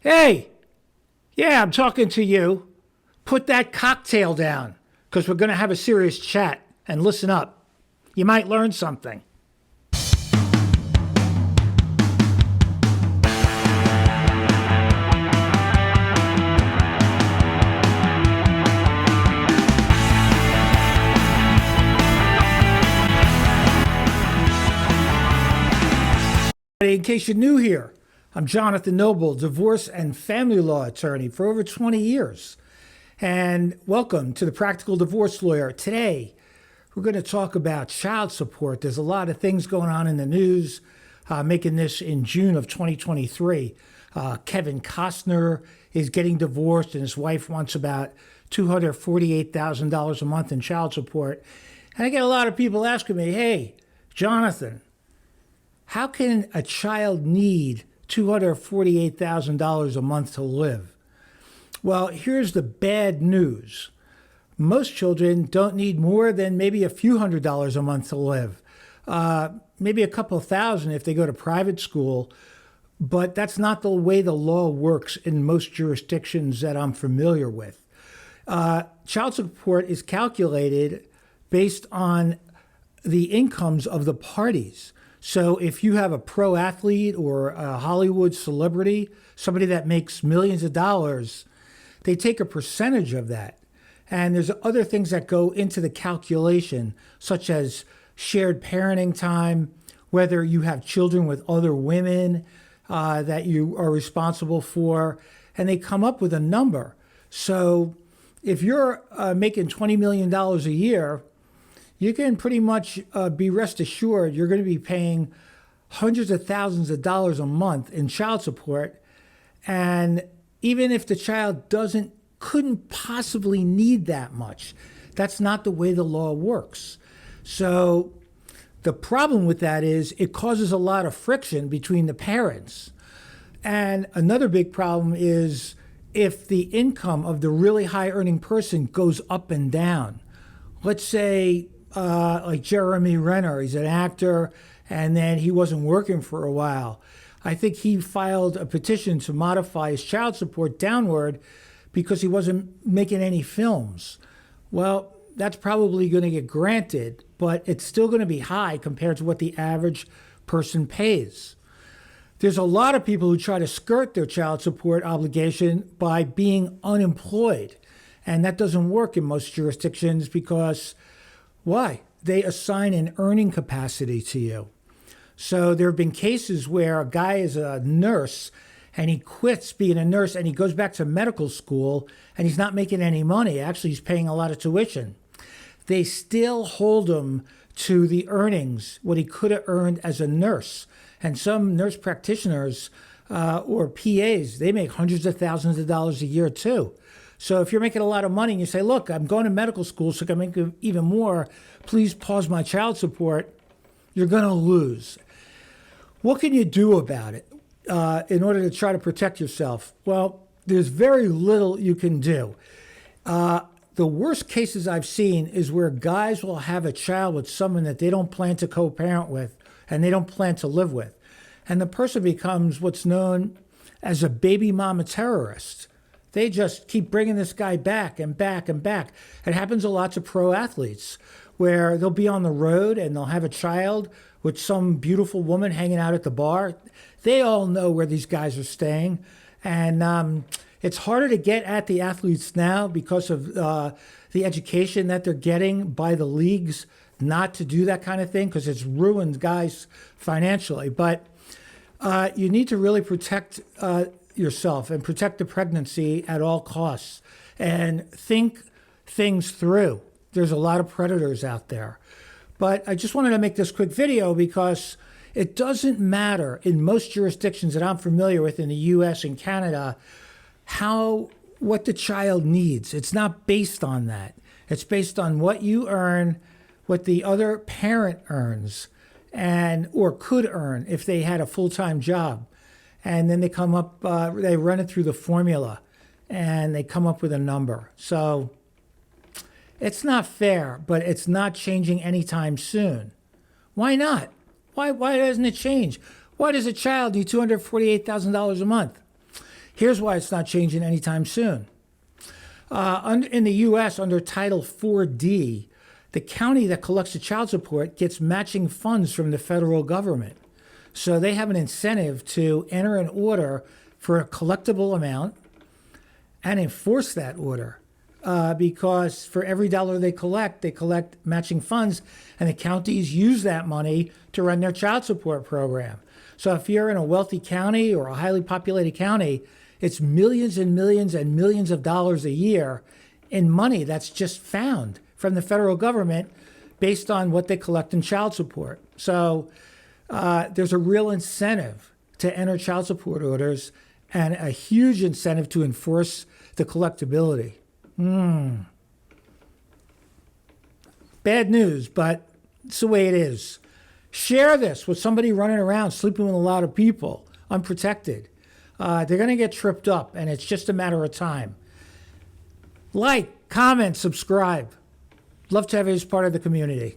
Hey, yeah, I'm talking to you. Put that cocktail down, because we're going to have a serious chat. And listen up. You might learn something. In case you're new here, I'm Jonathan Noble, divorce and family law attorney for over 20 years. And welcome to the Practical Divorce Lawyer. Today, we're going to talk about child support. There's a lot of things going on in the news, making this in June of 2023. Kevin Costner is getting divorced and his wife wants about $248,000 a month in child support. And I get a lot of people asking me, hey, Jonathan, how can a child need $248,000 a month to live? Well, here's the bad news. Most children don't need more than maybe a few $100s a month to live. Maybe a couple thousand if they go to private school, but that's not the way the law works in most jurisdictions that I'm familiar with. Child support is calculated based on the incomes of the parties. So if you have a pro athlete or a Hollywood celebrity, somebody that makes millions of dollars, they take a percentage of that. And there's other things that go into the calculation, such as shared parenting time, whether you have children with other women that you are responsible for, and they come up with a number. So if you're making $20 million a year, you can pretty much be rest assured you're going to be paying hundreds of thousands of dollars a month in child support. And even if the child couldn't possibly need that much, that's not the way the law works. So the problem with that is it causes a lot of friction between the parents. And another big problem is if the income of the really high earning person goes up and down. Let's say like Jeremy Renner, he's an actor, and then he wasn't working for a while. I think he filed a petition to modify his child support downward because he wasn't making any films. Well, that's probably going to get granted, but it's still going to be high compared to what the average person pays. There's a lot of people who try to skirt their child support obligation by being unemployed, and that doesn't work in most jurisdictions because why? They assign an earning capacity to you. So there have been cases where a guy is a nurse and he quits being a nurse and he goes back to medical school and he's not making any money. Actually, he's paying a lot of tuition. They still hold him to the earnings, what he could have earned as a nurse. And some nurse practitioners or PAs, they make hundreds of thousands of dollars a year too. So if you're making a lot of money and you say, look, I'm going to medical school so I can make even more, please pause my child support, you're going to lose. What can you do about it in order to try to protect yourself? Well, there's very little you can do. The worst cases I've seen is where guys will have a child with someone that they don't plan to co-parent with and they don't plan to live with. And the person becomes what's known as a baby mama terrorist. They just keep bringing this guy back and back and back. It happens a lot to pro athletes where they'll be on the road and they'll have a child with some beautiful woman hanging out at the bar. They all know where these guys are staying. And it's harder to get at the athletes now because of the education that they're getting by the leagues not to do that kind of thing because it's ruined guys financially. But you need to really protect yourself and protect the pregnancy at all costs and think things through. There's a lot of predators out there. But I just wanted to make this quick video because it doesn't matter in most jurisdictions that I'm familiar with in the US and Canada what the child needs. It's not based on that. It's based on what you earn, what the other parent earns, or could earn if they had a full-time job. And then they come up, they run it through the formula and they come up with a number. So it's not fair, but it's not changing anytime soon. Why not? Why doesn't it change? Why does a child need $248,000 a month? Here's why it's not changing anytime soon. In the U.S., under Title 4D, the county that collects the child support gets matching funds from the federal government. So they have an incentive to enter an order for a collectible amount and enforce that order. Because for every dollar they collect matching funds, and the counties use that money to run their child support program. So if you're in a wealthy county or a highly populated county, it's millions and millions and millions of dollars a year in money that's just found from the federal government based on what they collect in child support. So there's a real incentive to enter child support orders and a huge incentive to enforce the collectability. Bad news, but it's the way it is. Share this with somebody running around sleeping with a lot of people, unprotected. They're going to get tripped up, and it's just a matter of time. Like, comment, subscribe. Love to have you as part of the community.